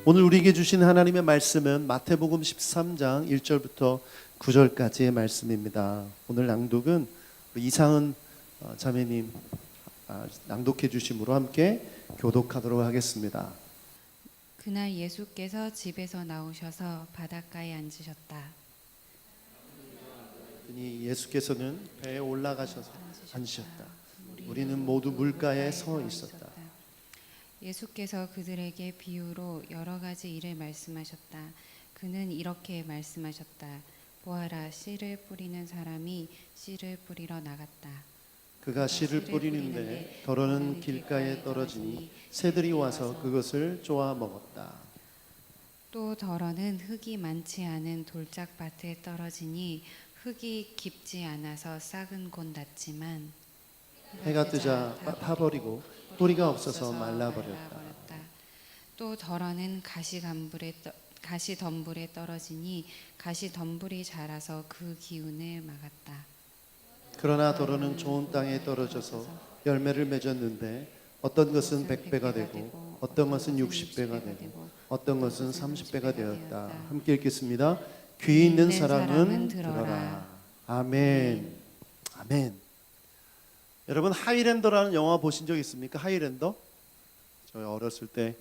오늘 우리에게 주신 하나님의 말씀은 마태복음 13장 1절부터 9절까지의 말씀입니다. 오늘 낭독은 이상은 자매님 낭독해 주심으로 함께 교독하도록 하겠습니다. 그날 예수께서 집에서 나오셔서 바닷가에 앉으셨다. 예수께서는 배에 올라가셔서 앉으셨다. 우리는 모두 물가에 서 있었다. 예수께서 그들에게 비유로 여러 가지 일을 말씀하셨다. 그는 이렇게 말씀하셨다. 보아라, 씨를 뿌리는 사람이 씨를 뿌리러 나갔다. 그가 씨를 뿌리는데 덜어는 길가에 떨어지니 새들이 와서 그것을 쪼아 먹었다. 또 덜어는 흙이 많지 않은 돌짝밭에 떨어지니 흙이 깊지 않아서 싹은 곧 났지만 해가 뜨자 타버리고 뿌리가 없어서 말라버렸다. 또 덜어는 가시덤불에 떨어지니 가시덤불이 자라서 그 기운을 막았다. 그러나 덜어는 좋은 땅에 떨어져서 열매를 맺었는데 어떤 것은 100배가 되고 어떤 것은 60배가 되고 어떤 것은 30배가 되었다. 함께 읽겠습니다. 귀 있는 사람은 들어라. 아멘. 아멘. 여러분, 하이랜더라는 영화 보신 적 있습니까? 하이랜더? 저희 어렸을 때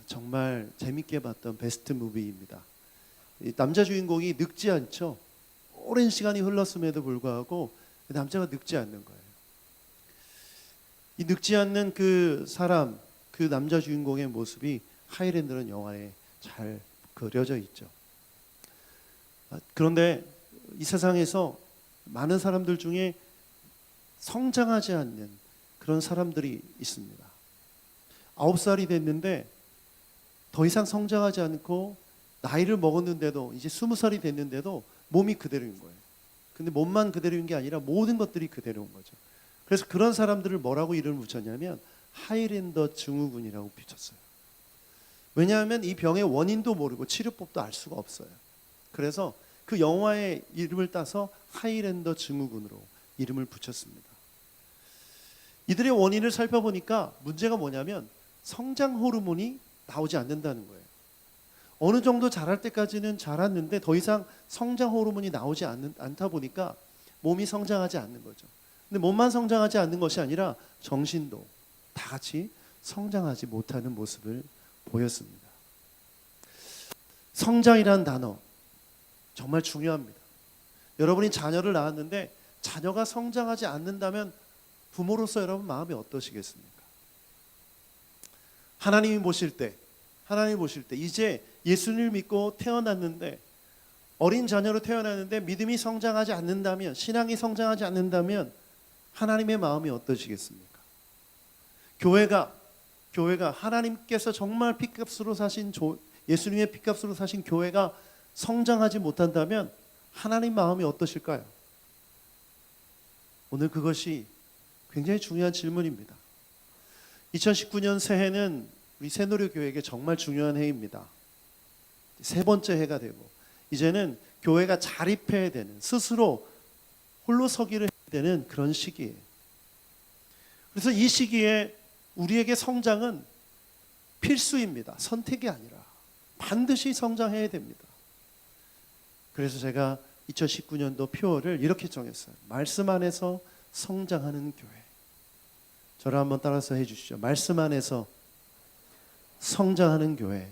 정말 재밌게 봤던 베스트 무비입니다. 남자 주인공이 늙지 않죠. 오랜 시간이 흘렀음에도 불구하고 남자가 늙지 않는 거예요. 이 늙지 않는 그 사람, 그 남자 주인공의 모습이 하이랜더라는 영화에 잘 그려져 있죠. 그런데 이 세상에서 많은 사람들 중에 성장하지 않는 그런 사람들이 있습니다. 9살이 됐는데 더 이상 성장하지 않고 나이를 먹었는데도 이제 20살이 됐는데도 몸이 그대로인 거예요. 근데 몸만 그대로인 게 아니라 모든 것들이 그대로인 거죠. 그래서 그런 사람들을 뭐라고 이름을 붙였냐면 하이랜더 증후군이라고 붙였어요. 왜냐하면 이 병의 원인도 모르고 치료법도 알 수가 없어요. 그래서 그 영화의 이름을 따서 하이랜더 증후군으로 이름을 붙였습니다. 이들의 원인을 살펴보니까 문제가 뭐냐면 성장 호르몬이 나오지 않는다는 거예요. 어느 정도 자랄 때까지는 자랐는데 더 이상 성장 호르몬이 나오지 않다 보니까 몸이 성장하지 않는 거죠. 근데 몸만 성장하지 않는 것이 아니라 정신도 다 같이 성장하지 못하는 모습을 보였습니다. 성장이라는 단어 정말 중요합니다. 여러분이 자녀를 낳았는데 자녀가 성장하지 않는다면 부모로서 여러분 마음이 어떠시겠습니까? 하나님 보실 때 이제 예수님을 믿고 태어났는데 어린 자녀로 태어났는데 믿음이 성장하지 않는다면, 신앙이 성장하지 않는다면 하나님의 마음이 어떠시겠습니까? 교회가 하나님께서 정말 피값으로 사신 예수님의 피값으로 사신 교회가 성장하지 못한다면 하나님 마음이 어떠실까요? 오늘 그것이 굉장히 중요한 질문입니다. 2019년 새해는 우리 새누리교회에게 정말 중요한 해입니다. 세 번째 해가 되고 이제는 교회가 자립해야 되는, 스스로 홀로 서기를 해야 되는 그런 시기예요. 그래서 이 시기에 우리에게 성장은 필수입니다. 선택이 아니라 반드시 성장해야 됩니다. 그래서 제가 2019년도 표어를 이렇게 정했어요. 말씀 안에서 성장하는 교회. 저를 한번 따라서 해주시죠. 말씀 안에서 성장하는 교회.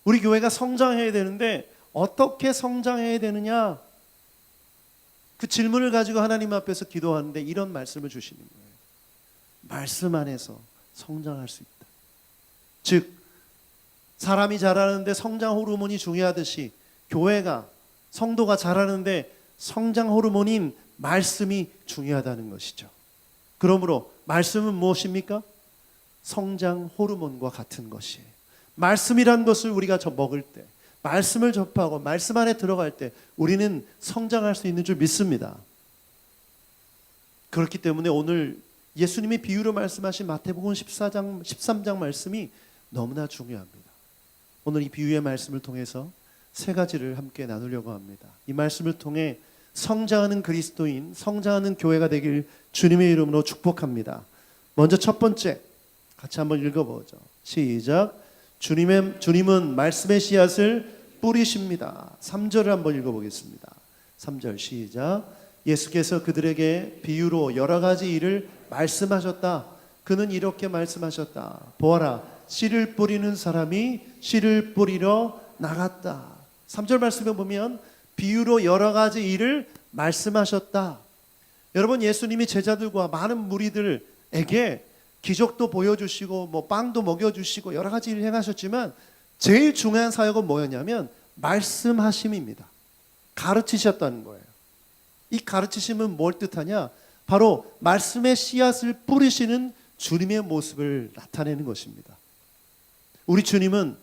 우리 교회가 성장해야 되는데 어떻게 성장해야 되느냐? 그 질문을 가지고 하나님 앞에서 기도하는데 이런 말씀을 주시는 거예요. 말씀 안에서 성장할 수 있다. 즉 사람이 자라는데 성장 호르몬이 중요하듯이 교회가, 성도가 자라는데 성장 호르몬인 말씀이 중요하다는 것이죠. 그러므로 말씀은 무엇입니까? 성장 호르몬과 같은 것이에요. 말씀이란 것을 우리가 먹을 때, 말씀을 접하고 말씀 안에 들어갈 때 우리는 성장할 수 있는 줄 믿습니다. 그렇기 때문에 오늘 예수님이 비유로 말씀하신 마태복음 13장 말씀이 너무나 중요합니다. 오늘 이 비유의 말씀을 통해서 세 가지를 함께 나누려고 합니다. 이 말씀을 통해 성장하는 그리스도인, 성장하는 교회가 되길 주님의 이름으로 축복합니다. 먼저 첫 번째, 같이 한번 읽어보죠. 시작. 주님은 말씀의 씨앗을 뿌리십니다. 3절을 한번 읽어보겠습니다. 3절 시작. 예수께서 그들에게 비유로 여러 가지 일을 말씀하셨다. 그는 이렇게 말씀하셨다. 보아라, 씨를 뿌리는 사람이 씨를 뿌리러 나갔다. 3절 말씀에 보면 비유로 여러 가지 일을 말씀하셨다. 여러분, 예수님이 제자들과 많은 무리들에게 기적도 보여주시고 빵도 먹여주시고 여러 가지 일을 행하셨지만 제일 중요한 사역은 뭐였냐면 말씀하심입니다. 가르치셨다는 거예요. 이 가르치심은 뭘 뜻하냐? 바로 말씀의 씨앗을 뿌리시는 주님의 모습을 나타내는 것입니다. 우리 주님은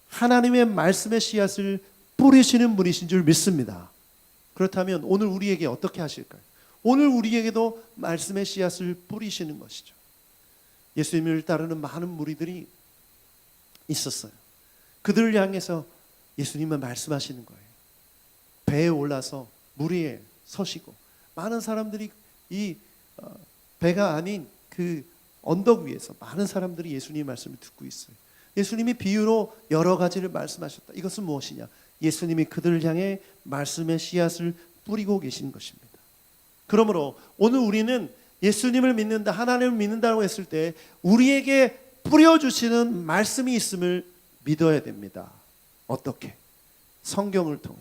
하나님의 말씀의 씨앗을 뿌리시는 분이신 줄 믿습니다. 그렇다면 오늘 우리에게 어떻게 하실까요? 오늘 우리에게도 말씀의 씨앗을 뿌리시는 것이죠. 예수님을 따르는 많은 무리들이 있었어요. 그들을 향해서 예수님은 말씀하시는 거예요. 배에 올라서 물 위에 서시고 많은 사람들이 이 배가 아닌 그 언덕 위에서 많은 사람들이 예수님의 말씀을 듣고 있어요. 예수님이 비유로 여러 가지를 말씀하셨다. 이것은 무엇이냐? 예수님이 그들을 향해 말씀의 씨앗을 뿌리고 계신 것입니다. 그러므로 오늘 우리는 예수님을 믿는다, 하나님을 믿는다고 했을 때 우리에게 뿌려주시는 말씀이 있음을 믿어야 됩니다. 어떻게? 성경을 통해.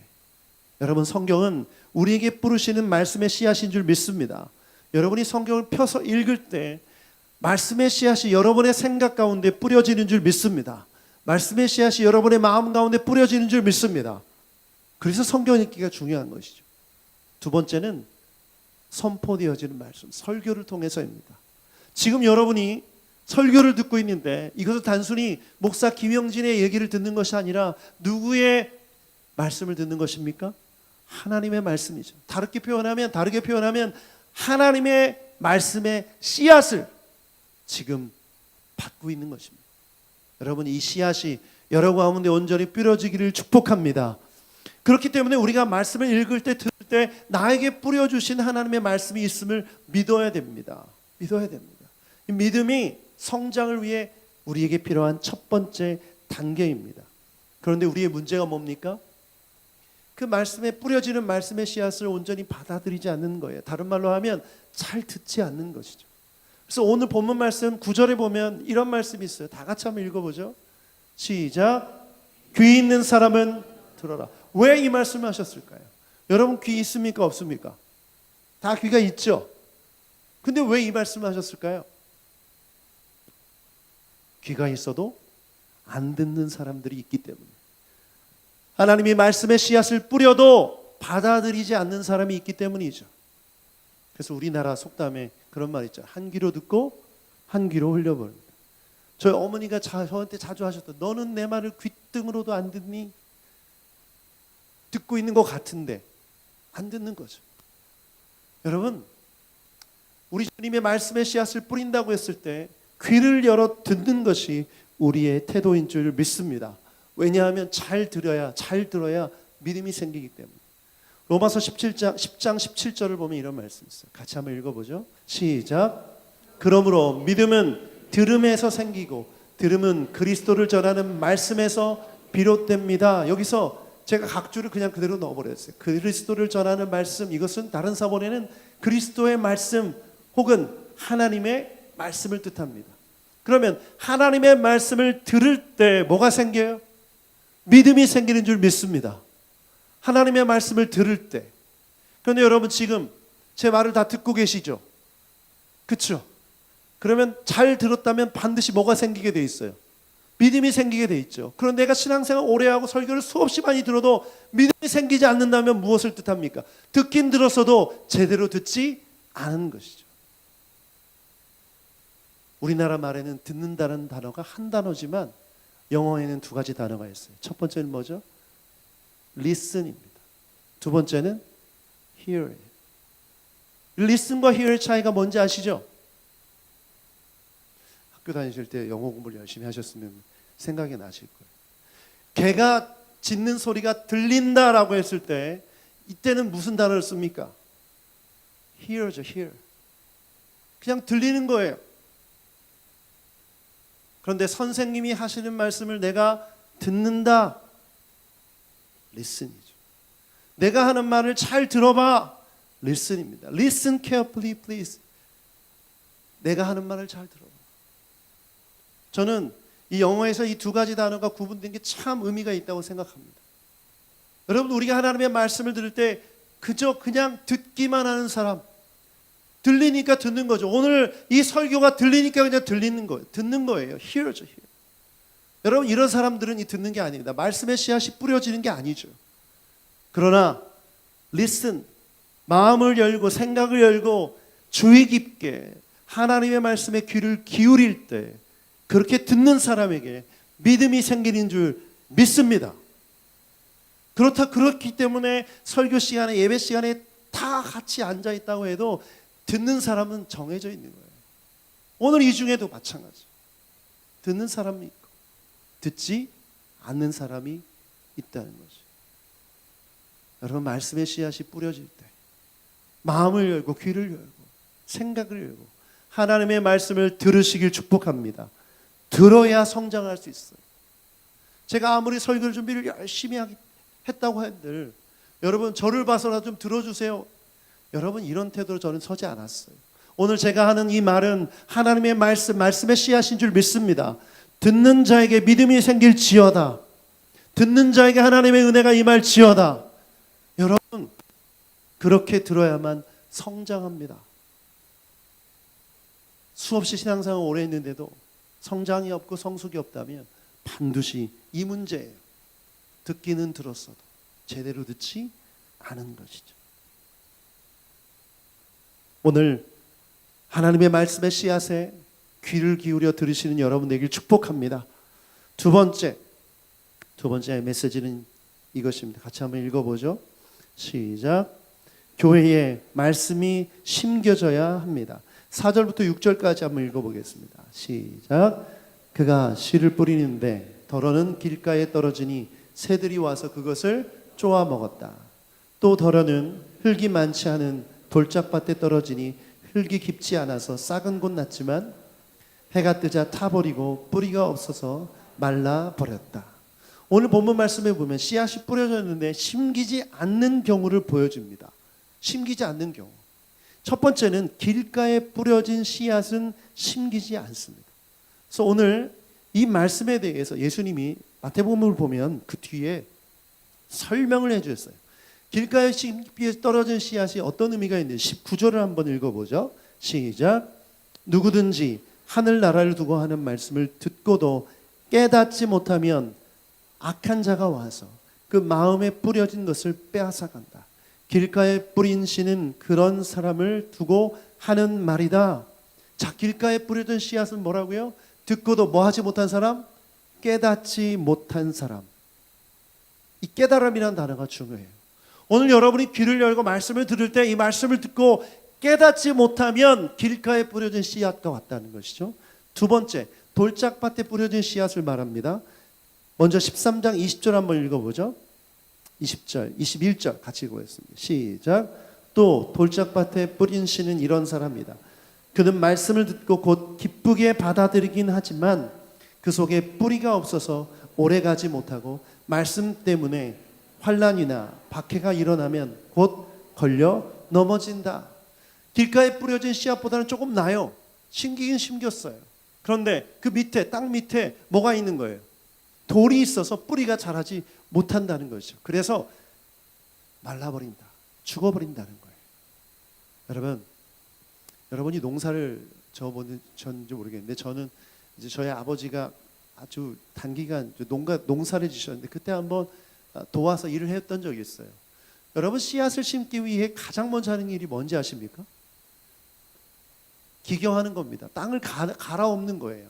여러분, 성경은 우리에게 뿌리시는 말씀의 씨앗인 줄 믿습니다. 여러분이 성경을 펴서 읽을 때 말씀의 씨앗이 여러분의 생각 가운데 뿌려지는 줄 믿습니다. 말씀의 씨앗이 여러분의 마음 가운데 뿌려지는 줄 믿습니다. 그래서 성경 읽기가 중요한 것이죠. 두 번째는 선포되어지는 말씀, 설교를 통해서입니다. 지금 여러분이 설교를 듣고 있는데 이것은 단순히 목사 김영진의 얘기를 듣는 것이 아니라 누구의 말씀을 듣는 것입니까? 하나님의 말씀이죠. 다르게 표현하면 하나님의 말씀의 씨앗을 지금 받고 있는 것입니다. 여러분, 이 씨앗이 여러 가운데 온전히 뿌려지기를 축복합니다. 그렇기 때문에 우리가 말씀을 읽을 때 들을 때 나에게 뿌려주신 하나님의 말씀이 있음을 믿어야 됩니다. 믿어야 됩니다. 이 믿음이 성장을 위해 우리에게 필요한 첫 번째 단계입니다. 그런데 우리의 문제가 뭡니까? 그 말씀에 뿌려지는 말씀의 씨앗을 온전히 받아들이지 않는 거예요. 다른 말로 하면 잘 듣지 않는 것이죠. 그래서 오늘 본문 말씀 9절에 보면 이런 말씀이 있어요. 다 같이 한번 읽어보죠. 시작. 귀 있는 사람은 들어라. 왜 이 말씀을 하셨을까요? 여러분, 귀 있습니까? 없습니까? 다 귀가 있죠. 근데 왜 이 말씀을 하셨을까요? 귀가 있어도 안 듣는 사람들이 있기 때문에. 하나님이 말씀의 씨앗을 뿌려도 받아들이지 않는 사람이 있기 때문이죠. 그래서 우리나라 속담에 그런 말 있죠. 한 귀로 듣고 한 귀로 흘려버립니다. 저희 어머니가 저한테 자주 하셨던, 너는 내 말을 귓등으로도 안 듣니? 듣고 있는 것 같은데 안 듣는 거죠. 여러분, 우리 주님의 말씀의 씨앗을 뿌린다고 했을 때 귀를 열어 듣는 것이 우리의 태도인 줄 믿습니다. 왜냐하면 잘 들어야 믿음이 생기기 때문에. 로마서 10장 17절을 보면 이런 말씀이 있어요. 같이 한번 읽어보죠. 시작. 그러므로 믿음은 들음에서 생기고 들음은 그리스도를 전하는 말씀에서 비롯됩니다. 여기서 제가 각주를 그냥 그대로 넣어버렸어요. 그리스도를 전하는 말씀, 이것은 다른 사본에는 그리스도의 말씀 혹은 하나님의 말씀을 뜻합니다. 그러면 하나님의 말씀을 들을 때 뭐가 생겨요? 믿음이 생기는 줄 믿습니다. 하나님의 말씀을 들을 때. 그런데 여러분, 지금 제 말을 다 듣고 계시죠? 그렇죠? 그러면 잘 들었다면 반드시 뭐가 생기게 돼 있어요? 믿음이 생기게 돼 있죠. 그런데 내가 신앙생활 오래 하고 설교를 수없이 많이 들어도 믿음이 생기지 않는다면 무엇을 뜻합니까? 듣긴 들었어도 제대로 듣지 않은 것이죠. 우리나라 말에는 듣는다는 단어가 한 단어지만 영어에는 두 가지 단어가 있어요. 첫 번째는 뭐죠? listen입니다. 두 번째는 hear. listen과 hear의 차이가 뭔지 아시죠? 학교 다니실 때 영어 공부를 열심히 하셨으면 생각이 나실 거예요. 개가 짖는 소리가 들린다라고 했을 때 이때는 무슨 단어를 씁니까? hear죠, hear. 그냥 들리는 거예요. 그런데 선생님이 하시는 말씀을 내가 듣는다. listen이죠. 내가 하는 말을 잘 들어봐. listen입니다. Listen carefully, please. 내가 하는 말을 잘 들어봐. 저는 이 영어에서 이 두 가지 단어가 구분된 게 참 의미가 있다고 생각합니다. 여러분, 우리가 하나님의 말씀을 들을 때 그저 그냥 듣기만 하는 사람, 들리니까 듣는 거죠. 오늘 이 설교가 들리니까 그냥 들리는 거예요. 듣는 거예요. hear죠, hear. 여러분, 이런 사람들은 이 듣는 게 아닙니다. 말씀의 씨앗이 뿌려지는 게 아니죠. 그러나 listen, 마음을 열고 생각을 열고 주의 깊게 하나님의 말씀에 귀를 기울일 때 그렇게 듣는 사람에게 믿음이 생기는 줄 믿습니다. 그렇기 때문에 설교 시간에, 예배 시간에 다 같이 앉아 있다고 해도 듣는 사람은 정해져 있는 거예요. 오늘 이 중에도 마찬가지. 듣는 사람이 있고 듣지 않는 사람이 있다는 거죠. 여러분, 말씀의 씨앗이 뿌려질 때 마음을 열고 귀를 열고 생각을 열고 하나님의 말씀을 들으시길 축복합니다. 들어야 성장할 수 있어요. 제가 아무리 설교 준비를 열심히 했다고 한들 여러분, 저를 봐서라도 좀 들어주세요. 여러분, 이런 태도로 저는 서지 않았어요. 오늘 제가 하는 이 말은 하나님의 말씀의 씨앗인 줄 믿습니다. 듣는 자에게 믿음이 생길지어다. 듣는 자에게 하나님의 은혜가 임할지어다. 여러분, 그렇게 들어야만 성장합니다. 수없이 신앙생활 오래 했는데도 성장이 없고 성숙이 없다면 반드시 이 문제예요. 듣기는 들었어도 제대로 듣지 않은 것이죠. 오늘 하나님의 말씀의 씨앗에 귀를 기울여 들으시는 여러분 되길 축복합니다. 두 번째 메시지는 이것입니다. 같이 한번 읽어보죠. 시작. 교회에 말씀이 심겨져야 합니다. 4절부터 6절까지 한번 읽어보겠습니다. 시작. 그가 씨를 뿌리는데 덜어는 길가에 떨어지니 새들이 와서 그것을 쪼아 먹었다. 또 덜어는 흙이 많지 않은 돌짝밭에 떨어지니 흙이 깊지 않아서 싹은 곳 났지만 해가 뜨자 타버리고 뿌리가 없어서 말라버렸다. 오늘 본문 말씀에 보면 씨앗이 뿌려졌는데 심기지 않는 경우를 보여줍니다. 심기지 않는 경우. 첫 번째는 길가에 뿌려진 씨앗은 심기지 않습니다. 그래서 오늘 이 말씀에 대해서 예수님이 마태복음을 보면 그 뒤에 설명을 해주셨어요. 길가에 떨어진 씨앗이 어떤 의미가 있는지 19절을 한번 읽어보죠. 시작. 누구든지 하늘나라를 두고 하는 말씀을 듣고도 깨닫지 못하면 악한 자가 와서 그 마음에 뿌려진 것을 빼앗아간다. 길가에 뿌린 씨는 그런 사람을 두고 하는 말이다. 자, 길가에 뿌려진 씨앗은 뭐라고요? 듣고도 뭐 하지 못한 사람? 깨닫지 못한 사람. 이 깨달음이라는 단어가 중요해요. 오늘 여러분이 귀를 열고 말씀을 들을 때 이 말씀을 듣고 깨닫지 못하면 길가에 뿌려진 씨앗과 같다는 것이죠. 두 번째, 돌짝밭에 뿌려진 씨앗을 말합니다. 먼저 13장 20절 한번 읽어보죠. 20절, 21절 같이 읽어보겠습니다. 시작. 또 돌짝밭에 뿌린 씨는 이런 사람이다. 그는 말씀을 듣고 곧 기쁘게 받아들이긴 하지만 그 속에 뿌리가 없어서 오래가지 못하고 말씀 때문에 환난이나 박해가 일어나면 곧 걸려 넘어진다. 길가에 뿌려진 씨앗보다는 조금 나아요. 심기긴 심겼어요. 그런데 그 밑에, 땅 밑에 뭐가 있는 거예요? 돌이 있어서 뿌리가 자라지 못한다는 거죠. 그래서 말라버린다. 죽어버린다는 거예요. 여러분이 농사를 저는지 모르겠는데 저는 이제 저희 아버지가 아주 단기간 농사를 지셨는데 그때 한번 도와서 일을 했던 적이 있어요. 여러분, 씨앗을 심기 위해 가장 먼저 하는 일이 뭔지 아십니까? 기경하는 겁니다. 땅을 갈아엎는 거예요.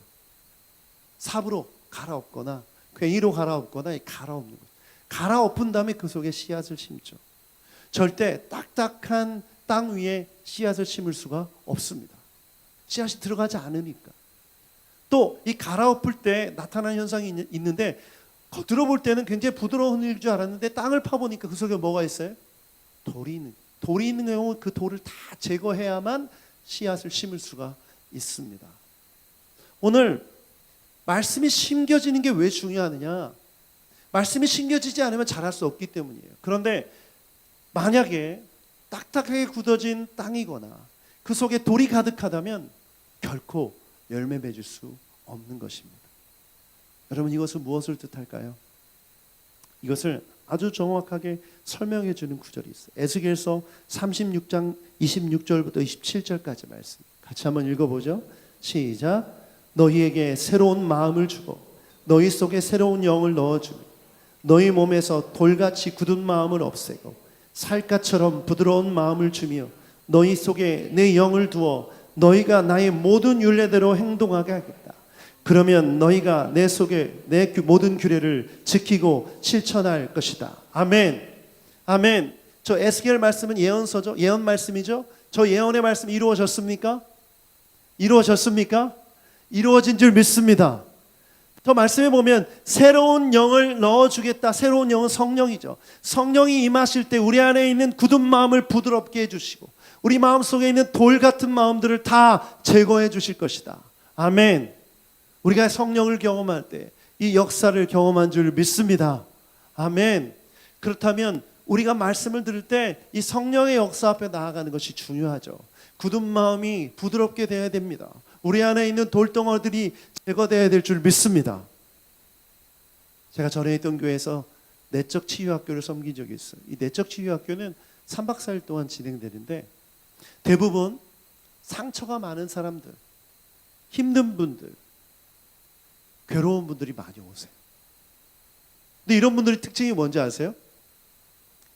삽으로 갈아엎거나 괭이로 갈아엎거나 갈아엎는 거예요. 갈아엎은 다음에 그 속에 씨앗을 심죠. 절대 딱딱한 땅 위에 씨앗을 심을 수가 없습니다. 씨앗이 들어가지 않으니까. 또 이 갈아엎을 때 나타나는 현상이 있는데 겉으로 볼 때는 굉장히 부드러운 일 줄 알았는데 땅을 파보니까 그 속에 뭐가 있어요? 돌이 있는 경우 그 돌을 다 제거해야만 씨앗을 심을 수가 있습니다. 오늘 말씀이 심겨지는 게 왜 중요하느냐? 말씀이 심겨지지 않으면 자랄 수 없기 때문이에요. 그런데 만약에 딱딱하게 굳어진 땅이거나 그 속에 돌이 가득하다면 결코 열매 맺을 수 없는 것입니다. 여러분, 이것은 무엇을 뜻할까요? 이것을 아주 정확하게 설명해 주는 구절이 있어요. 에스겔서 36장 26절부터 27절까지 말씀 같이 한번 읽어보죠. 시작. 너희에게 새로운 마음을 주고 너희 속에 새로운 영을 넣어주며 너희 몸에서 돌같이 굳은 마음을 없애고 살갗처럼 부드러운 마음을 주며 너희 속에 내 영을 두어 너희가 나의 모든 율례대로 행동하게 하겠다. 그러면 너희가 내 속에 내 모든 규례를 지키고 실천할 것이다. 아멘. 아멘. 저 에스겔 말씀은 예언서죠. 예언 말씀이죠. 저 예언의 말씀이 이루어졌습니까? 이루어졌습니까? 이루어진 줄 믿습니다. 더 말씀해 보면 새로운 영을 넣어주겠다. 새로운 영은 성령이죠. 성령이 임하실 때 우리 안에 있는 굳은 마음을 부드럽게 해주시고 우리 마음속에 있는 돌 같은 마음들을 다 제거해 주실 것이다. 아멘. 우리가 성령을 경험할 때 이 역사를 경험한 줄 믿습니다. 아멘. 그렇다면 우리가 말씀을 들을 때 이 성령의 역사 앞에 나아가는 것이 중요하죠. 굳은 마음이 부드럽게 되어야 됩니다. 우리 안에 있는 돌덩어리들이 제거되어야 될 줄 믿습니다. 제가 전에 있던 교회에서 내적 치유학교를 섬긴 적이 있어요. 이 내적 치유학교는 3박 4일 동안 진행되는데 대부분 상처가 많은 사람들, 힘든 분들, 괴로운 분들이 많이 오세요. 근데 이런 분들의 특징이 뭔지 아세요?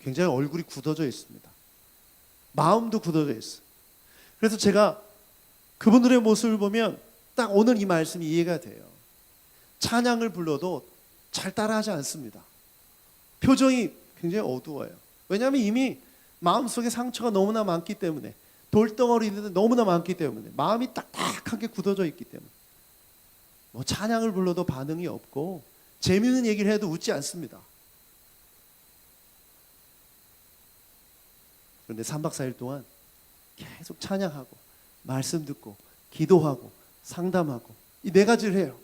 굉장히 얼굴이 굳어져 있습니다. 마음도 굳어져 있어요. 그래서 제가 그분들의 모습을 보면 딱 오늘 이 말씀이 이해가 돼요. 찬양을 불러도 잘 따라하지 않습니다. 표정이 굉장히 어두워요. 왜냐하면 이미 마음속에 상처가 너무나 많기 때문에 돌덩어리들이 너무나 많기 때문에 마음이 딱딱하게 굳어져 있기 때문에 뭐 찬양을 불러도 반응이 없고 재미있는 얘기를 해도 웃지 않습니다. 그런데 3박 4일 동안 계속 찬양하고 말씀 듣고 기도하고 상담하고 이 네 가지를 해요.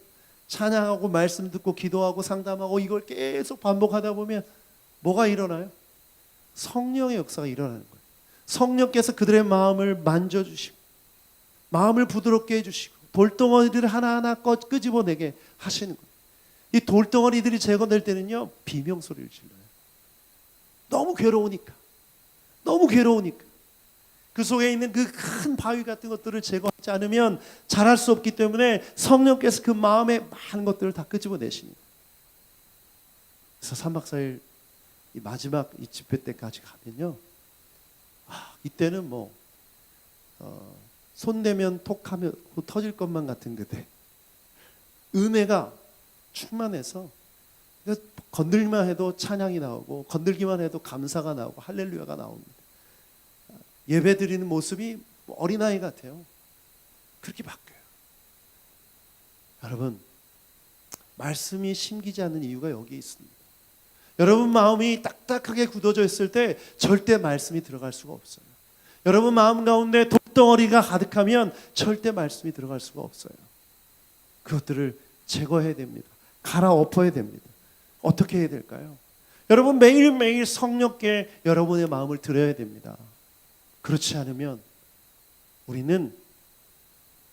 찬양하고 말씀 듣고 기도하고 상담하고 이걸 계속 반복하다 보면 뭐가 일어나요? 성령의 역사가 일어나는 거예요. 성령께서 그들의 마음을 만져주시고 마음을 부드럽게 해주시고 돌덩어리들을 하나하나 끄집어내게 하시는 거예요. 이 돌덩어리들이 제거될 때는요 비명소리를 질러요. 너무 괴로우니까 그 속에 있는 그 큰 바위 같은 것들을 제거하지 않으면 자랄 수 없기 때문에 성령께서 그 마음의 많은 것들을 다 끄집어내십니다. 그래서 3박 4일 이 마지막 이 집회 때까지 가면요 이때는 뭐 손대면 톡하면 터질 것만 같은 그대 은혜가 충만해서 건들기만 해도 찬양이 나오고 건들기만 해도 감사가 나오고 할렐루야가 나옵니다. 예배 드리는 모습이 어린아이 같아요. 그렇게 바뀌어요. 여러분, 말씀이 심기지 않는 이유가 여기 있습니다. 여러분 마음이 딱딱하게 굳어져 있을 때 절대 말씀이 들어갈 수가 없어요. 여러분 마음 가운데 돌덩어리가 가득하면 절대 말씀이 들어갈 수가 없어요. 그것들을 제거해야 됩니다. 갈아엎어야 됩니다. 어떻게 해야 될까요? 여러분 매일매일 성령께 여러분의 마음을 드려야 됩니다. 그렇지 않으면 우리는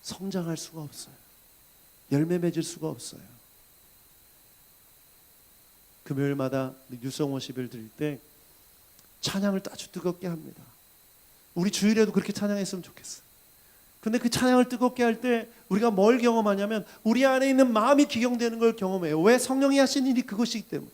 성장할 수가 없어요. 열매 맺을 수가 없어요. 금요일마다 뉴성 워십을 드릴 때 찬양을 아주 뜨겁게 합니다. 우리 주일에도 그렇게 찬양했으면 좋겠어요. 근데 그 찬양을 뜨겁게 할 때 우리가 뭘 경험하냐면 우리 안에 있는 마음이 기경되는 걸 경험해요. 왜? 성령이 하신 일이 그것이기 때문에.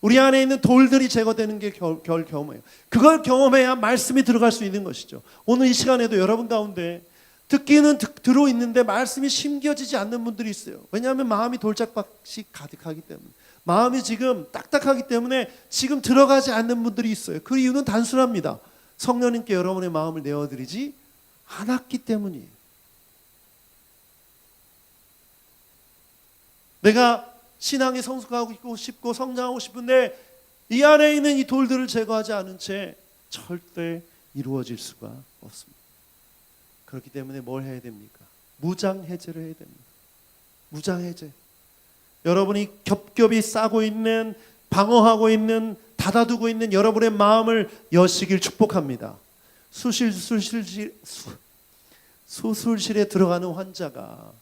우리 안에 있는 돌들이 제거되는 게 경험해요. 그걸 경험해야 말씀이 들어갈 수 있는 것이죠. 오늘 이 시간에도 여러분 가운데 듣기는 들어있는데 말씀이 심겨지지 않는 분들이 있어요. 왜냐하면 마음이 돌짝밭이 가득하기 때문에 마음이 지금 딱딱하기 때문에 지금 들어가지 않는 분들이 있어요. 그 이유는 단순합니다. 성령님께 여러분의 마음을 내어드리지 않았기 때문이에요. 내가 신앙에 성숙하고 싶고 성장하고 싶은데 이 안에 있는 이 돌들을 제거하지 않은 채 절대 이루어질 수가 없습니다. 그렇기 때문에 뭘 해야 됩니까? 무장 해제를 해야 됩니다. 무장해제. 여러분이 겹겹이 싸고 있는, 방어하고 있는, 닫아두고 있는 여러분의 마음을 여시길 축복합니다. 수술실에 들어가는 환자가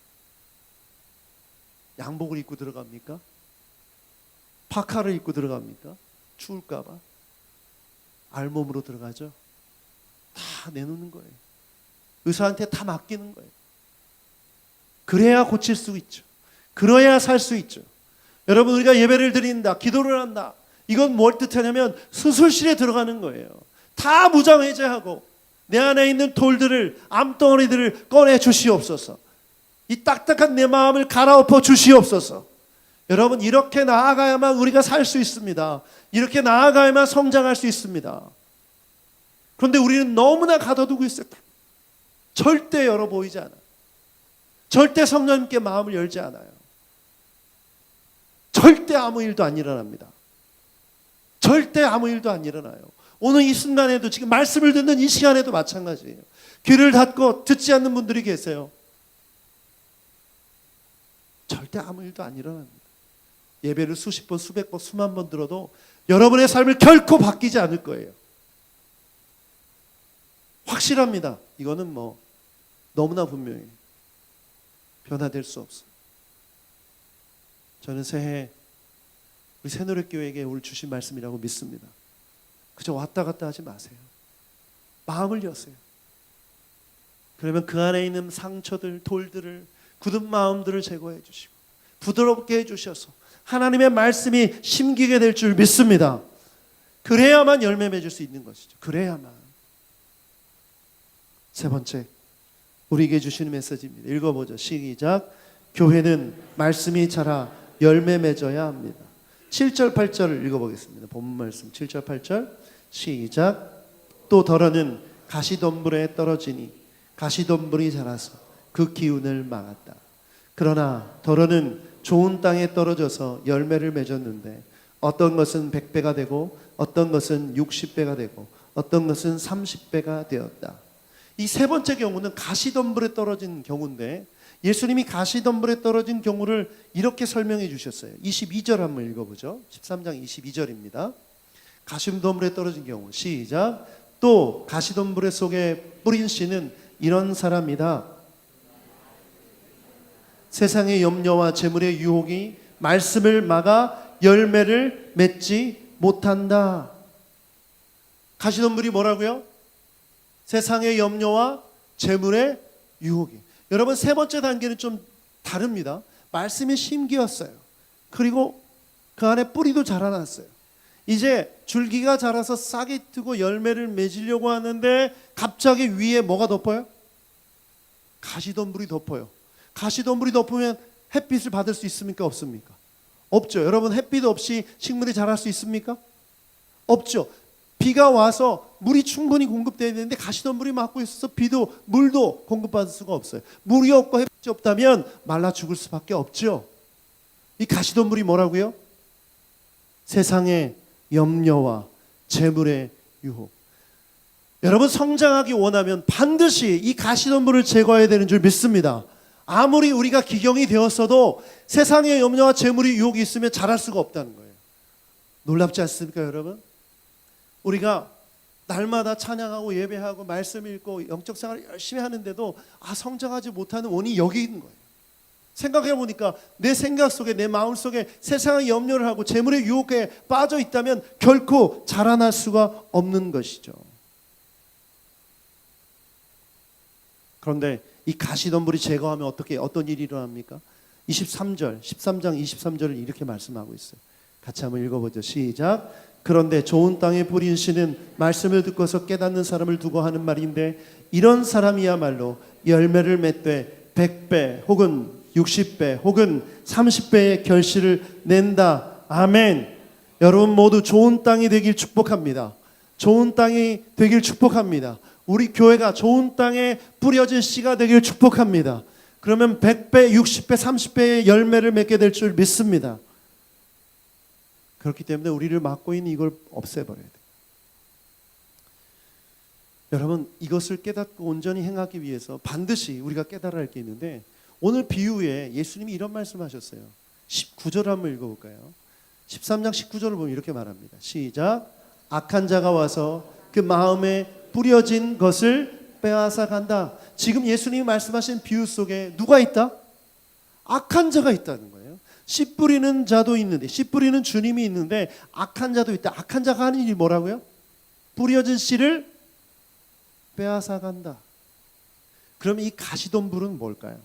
양복을 입고 들어갑니까? 파카를 입고 들어갑니까? 추울까봐? 알몸으로 들어가죠. 다 내놓는 거예요. 의사한테 다 맡기는 거예요. 그래야 고칠 수 있죠. 그래야 살 수 있죠. 여러분, 우리가 예배를 드린다, 기도를 한다, 이건 뭘 뜻하냐면 수술실에 들어가는 거예요. 다 무장해제하고 내 안에 있는 돌들을, 암덩어리들을 꺼내 주시옵소서. 이 딱딱한 내 마음을 갈아엎어 주시옵소서. 여러분, 이렇게 나아가야만 우리가 살 수 있습니다. 이렇게 나아가야만 성장할 수 있습니다. 그런데 우리는 너무나 가둬두고 있어요. 절대 열어 보이지 않아요. 절대 성령님께 마음을 열지 않아요. 절대 아무 일도 안 일어납니다. 절대 아무 일도 안 일어나요. 오늘 이 순간에도, 지금 말씀을 듣는 이 시간에도 마찬가지예요. 귀를 닫고 듣지 않는 분들이 계세요. 절대 아무 일도 안 일어납니다. 예배를 수십 번, 수백 번, 수만 번 들어도 여러분의 삶을 결코 바뀌지 않을 거예요. 확실합니다. 이거는 뭐 너무나 분명해요. 변화될 수 없어요. 저는 새해 우리 새노래교회에게 오늘 주신 말씀이라고 믿습니다. 그저 왔다 갔다 하지 마세요. 마음을 여세요. 그러면 그 안에 있는 상처들, 돌들을, 굳은 마음들을 제거해 주시고 부드럽게 해주셔서 하나님의 말씀이 심기게 될 줄 믿습니다. 그래야만 열매 맺을 수 있는 것이죠. 그래야만. 세 번째, 우리에게 주시는 메시지입니다. 읽어보죠. 시작. 교회는 말씀이 자라 열매 맺어야 합니다. 7절 8절을 읽어보겠습니다. 본문 말씀 7절 8절 시작. 또 더러는 가시덤불에 떨어지니 가시덤불이 자라서 그 기운을 막았다. 그러나 더러는 좋은 땅에 떨어져서 열매를 맺었는데 어떤 것은 100배가 되고 어떤 것은 60배가 되고 어떤 것은 30배가 되었다. 이 세 번째 경우는 가시덤불에 떨어진 경우인데 예수님이 가시덤불에 떨어진 경우를 이렇게 설명해 주셨어요. 22절 한번 읽어보죠. 13장 22절입니다. 가시덤불에 떨어진 경우 시작. 또 가시덤불 속에 뿌린 씨는 이런 사람이다. 세상의 염려와 재물의 유혹이 말씀을 막아 열매를 맺지 못한다. 가시덤불이 뭐라고요? 세상의 염려와 재물의 유혹이. 여러분, 세 번째 단계는 좀 다릅니다. 말씀이 심기였어요. 그리고 그 안에 뿌리도 자라났어요. 이제 줄기가 자라서 싹이 트고 열매를 맺으려고 하는데 갑자기 위에 뭐가 덮어요? 가시덤불이 덮어요. 가시덤불이 덮으면 햇빛을 받을 수 있습니까? 없습니까? 없죠. 여러분, 햇빛 없이 식물이 자랄 수 있습니까? 없죠. 비가 와서 물이 충분히 공급되어야 되는데 가시덤불이 막고 있어서 비도 물도 공급받을 수가 없어요. 물이 없고 햇빛이 없다면 말라 죽을 수밖에 없죠. 이 가시덤불이 뭐라고요? 세상의 염려와 재물의 유혹. 여러분, 성장하기 원하면 반드시 이 가시덤불을 제거해야 되는 줄 믿습니다. 아무리 우리가 기경이 되었어도 세상의 염려와 재물의 유혹이 있으면 자랄 수가 없다는 거예요. 놀랍지 않습니까, 여러분? 우리가 날마다 찬양하고 예배하고 말씀 읽고 영적 생활을 열심히 하는데도 성장하지 못하는 원인이 여기 있는 거예요. 생각해 보니까 내 생각 속에, 내 마음 속에 세상의 염려를 하고 재물의 유혹에 빠져 있다면 결코 자라날 수가 없는 것이죠. 그런데 이 가시덤불이 제거하면 어떤 일이 일어납니까? 13장 23절을 이렇게 말씀하고 있어요. 같이 한번 읽어보죠. 시작. 그런데 좋은 땅에 뿌린 씨는 말씀을 듣고서 깨닫는 사람을 두고 하는 말인데 이런 사람이야말로 열매를 맺되 100배 혹은 60배 혹은 30배의 결실을 낸다. 아멘. 여러분 모두 좋은 땅이 되길 축복합니다. 좋은 땅이 되길 축복합니다. 우리 교회가 좋은 땅에 뿌려진 씨가 되길 축복합니다. 그러면 100배, 60배, 30배의 열매를 맺게 될 줄 믿습니다. 그렇기 때문에 우리를 막고 있는 이걸 없애버려야 돼요. 여러분, 이것을 깨닫고 온전히 행하기 위해서 반드시 우리가 깨달아야 할 게 있는데 오늘 비유에 예수님이 이런 말씀하셨어요. 19절 한번 읽어볼까요? 13장 19절을 보면 이렇게 말합니다. 시작. 악한 자가 와서 그 마음에 뿌려진 것을 빼앗아 간다. 지금 예수님이 말씀하신 비유 속에 누가 있다? 악한 자가 있다는 거예요. 씨 뿌리는 자도 있는데, 씨 뿌리는 주님이 있는데 악한 자도 있다. 악한 자가 하는 일이 뭐라고요? 뿌려진 씨를 빼앗아 간다. 그러면 이 가시덤불은 뭘까요?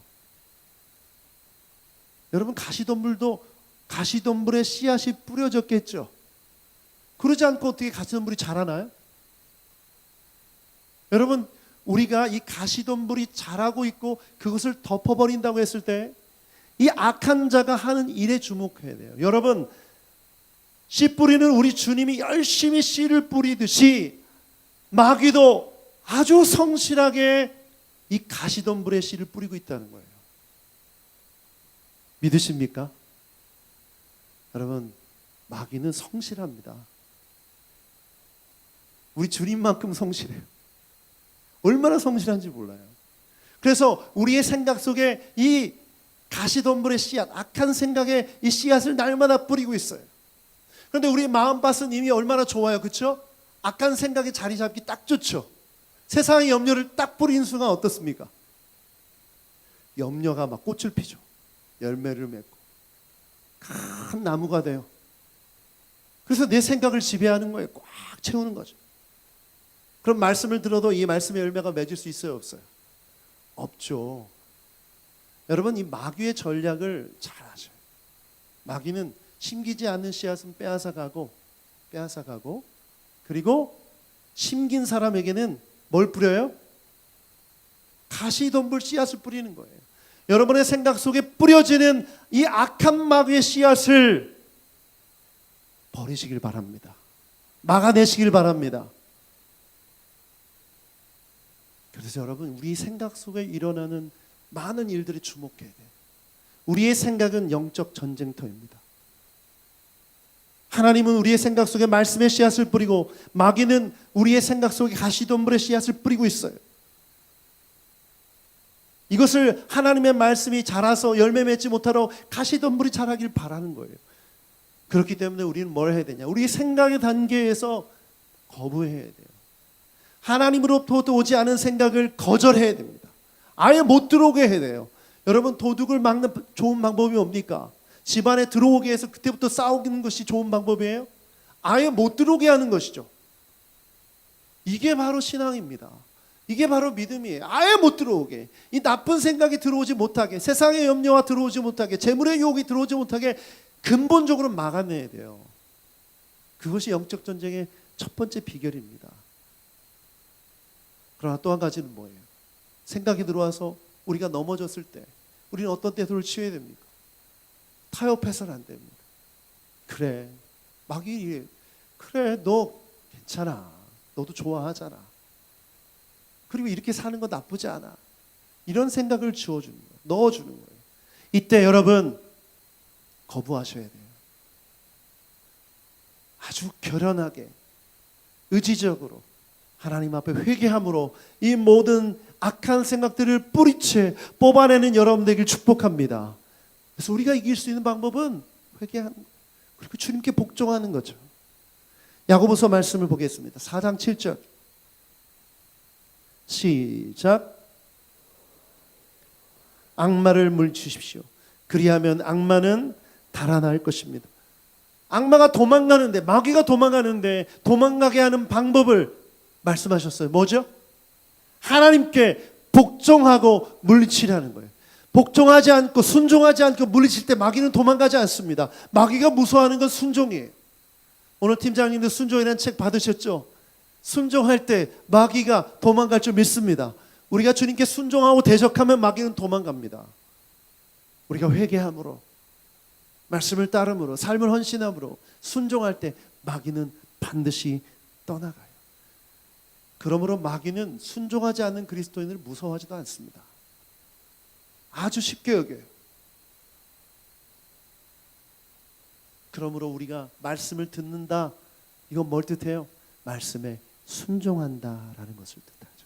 여러분, 가시덤불도 가시덤불에 씨앗이 뿌려졌겠죠. 그러지 않고 어떻게 가시덤불이 자라나요? 여러분, 우리가 이 가시덤불이 자라고 있고 그것을 덮어버린다고 했을 때 이 악한 자가 하는 일에 주목해야 돼요. 여러분, 씨 뿌리는 우리 주님이 열심히 씨를 뿌리듯이 마귀도 아주 성실하게 이 가시덤불에 씨를 뿌리고 있다는 거예요. 믿으십니까? 여러분, 마귀는 성실합니다. 우리 주님만큼 성실해요. 얼마나 성실한지 몰라요. 그래서 우리의 생각 속에 이 가시덤불의 씨앗, 악한 생각의 이 씨앗을 날마다 뿌리고 있어요. 그런데 우리 마음밭은 이미 얼마나 좋아요, 그렇죠? 악한 생각에 자리 잡기 딱 좋죠. 세상의 염려를 딱 뿌린 순간 어떻습니까? 염려가 막 꽃을 피죠. 열매를 맺고 큰 나무가 돼요. 그래서 내 생각을 지배하는 거예요. 꽉 채우는 거죠. 그럼 말씀을 들어도 이 말씀의 열매가 맺을 수 있어요, 없어요? 없죠. 여러분, 이 마귀의 전략을 잘 아셔요. 마귀는 심기지 않는 씨앗은 빼앗아가고 그리고 심긴 사람에게는 뭘 뿌려요? 가시덤불 씨앗을 뿌리는 거예요. 여러분의 생각 속에 뿌려지는 이 악한 마귀의 씨앗을 버리시길 바랍니다. 막아내시길 바랍니다. 그래서 여러분, 우리 생각 속에 일어나는 많은 일들에 주목해야 돼요. 우리의 생각은 영적 전쟁터입니다. 하나님은 우리의 생각 속에 말씀의 씨앗을 뿌리고 마귀는 우리의 생각 속에 가시덤불의 씨앗을 뿌리고 있어요. 이것을 하나님의 말씀이 자라서 열매 맺지 못하도록 가시덤불이 자라길 바라는 거예요. 그렇기 때문에 우리는 뭘 해야 되냐? 우리 생각의 단계에서 거부해야 돼요. 하나님으로부터 오지 않은 생각을 거절해야 됩니다. 아예 못 들어오게 해야 돼요. 여러분, 도둑을 막는 좋은 방법이 뭡니까? 집안에 들어오게 해서 그때부터 싸우는 것이 좋은 방법이에요? 아예 못 들어오게 하는 것이죠. 이게 바로 신앙입니다. 이게 바로 믿음이에요. 아예 못 들어오게, 이 나쁜 생각이 들어오지 못하게, 세상의 염려와 들어오지 못하게, 재물의 유혹이 들어오지 못하게 근본적으로 막아내야 돼요. 그것이 영적 전쟁의 첫 번째 비결입니다. 그러나 또 한 가지는 뭐예요? 생각이 들어와서 우리가 넘어졌을 때 우리는 어떤 태도를 취해야 됩니까? 타협해서는 안 됩니다. 그래, 마귀, 그래, 너 괜찮아, 너도 좋아하잖아, 그리고 이렇게 사는 거 나쁘지 않아, 이런 생각을 주어주는 거예요. 넣어주는 거예요. 이때 여러분, 거부하셔야 돼요. 아주 결연하게, 의지적으로 하나님 앞에 회개함으로 이 모든 악한 생각들을 뿌리채 뽑아내는 여러분 되길 축복합니다. 그래서 우리가 이길 수 있는 방법은 회개하는 거예요. 그리고 주님께 복종하는 거죠. 야고보서 말씀을 보겠습니다. 4장 7절 시작. 악마를 물리치십시오. 그리하면 악마는 달아날 것입니다. 악마가 도망가는데, 마귀가 도망가는데 도망가게 하는 방법을 말씀하셨어요. 뭐죠? 하나님께 복종하고 물리치라는 거예요. 복종하지 않고 순종하지 않고 물리칠 때 마귀는 도망가지 않습니다. 마귀가 무서워하는 건 순종이에요. 오늘 팀장님도 순종이라는 책 받으셨죠? 순종할 때 마귀가 도망갈 줄 믿습니다. 우리가 주님께 순종하고 대적하면 마귀는 도망갑니다. 우리가 회개함으로, 말씀을 따름으로, 삶을 헌신함으로 순종할 때 마귀는 반드시 떠나가요. 그러므로 마귀는 순종하지 않는 그리스도인을 무서워하지도 않습니다. 아주 쉽게 여겨요. 그러므로 우리가 말씀을 듣는다, 이건 뭘 뜻해요? 말씀에 순종한다라는 것을 뜻하죠.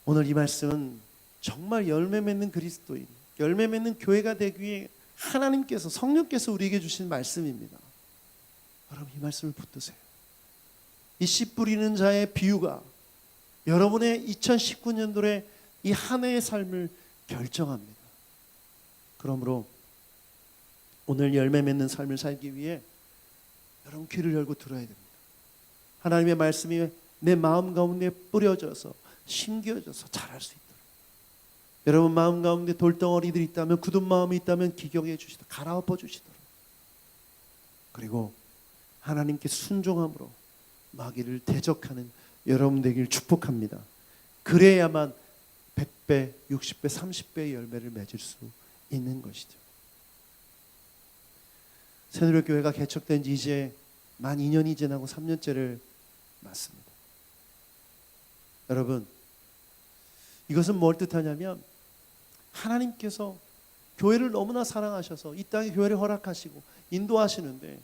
오늘 이 말씀은 정말 열매 맺는 그리스도인, 열매 맺는 교회가 되기 위해 하나님께서, 성령께서 우리에게 주신 말씀입니다. 여러분, 이 말씀을 붙드세요. 이 씨 뿌리는 자의 비유가 여러분의 2019년도에 이 한 해의 삶을 결정합니다. 그러므로 오늘 열매 맺는 삶을 살기 위해 여러분 귀를 열고 들어야 됩니다. 하나님의 말씀이 내 마음 가운데 뿌려져서 심겨져서 자랄 수 있도록, 여러분 마음 가운데 돌덩어리들이 있다면, 굳은 마음이 있다면 기경해 주시도록, 갈아엎어 주시도록, 그리고 하나님께 순종함으로 마귀를 대적하는 여러분 되길 축복합니다. 그래야만 100배, 60배, 30배의 열매를 맺을 수 있는 것이죠. 새누리교회가 개척된 지 이제 만 2년이 지나고 3년째를 맞습니다. 여러분, 이것은 뭘 뜻하냐면 하나님께서 교회를 너무나 사랑하셔서 이 땅에 교회를 허락하시고 인도하시는데,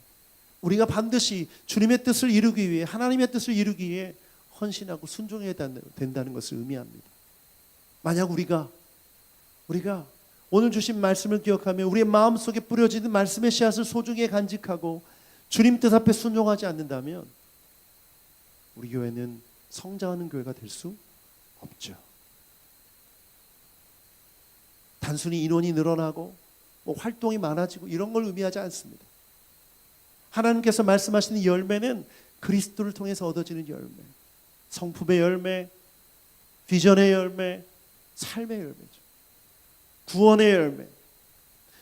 우리가 반드시 주님의 뜻을 이루기 위해, 하나님의 뜻을 이루기 위해 헌신하고 순종해야 된다는 것을 의미합니다. 만약 우리가 오늘 주신 말씀을 기억하며 우리의 마음속에 뿌려지는 말씀의 씨앗을 소중히 간직하고 주님 뜻 앞에 순종하지 않는다면 우리 교회는 성장하는 교회가 될 수 없죠. 단순히 인원이 늘어나고 활동이 많아지고 이런 걸 의미하지 않습니다. 하나님께서 말씀하시는 열매는 그리스도를 통해서 얻어지는 열매, 성품의 열매, 비전의 열매, 삶의 열매죠. 구원의 열매.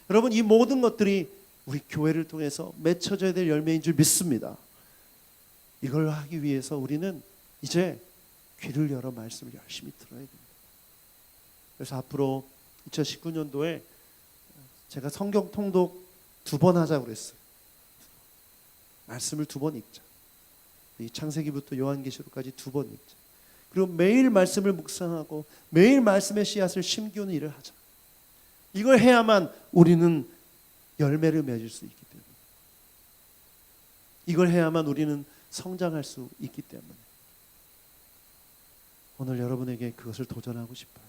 여러분, 이 모든 것들이 우리 교회를 통해서 맺혀져야 될 열매인 줄 믿습니다. 이걸 하기 위해서 우리는 이제 귀를 열어 말씀을 열심히 들어야 됩니다. 그래서 앞으로 2019년도에 제가 성경 통독 2번 하자고 그랬어요. 말씀을 2번 읽자. 이 창세기부터 요한계시록까지 2번 읽자. 그리고 매일 말씀을 묵상하고 매일 말씀의 씨앗을 심기우는 일을 하자. 이걸 해야만 우리는 열매를 맺을 수 있기 때문에, 이걸 해야만 우리는 성장할 수 있기 때문에 오늘 여러분에게 그것을 도전하고 싶어요.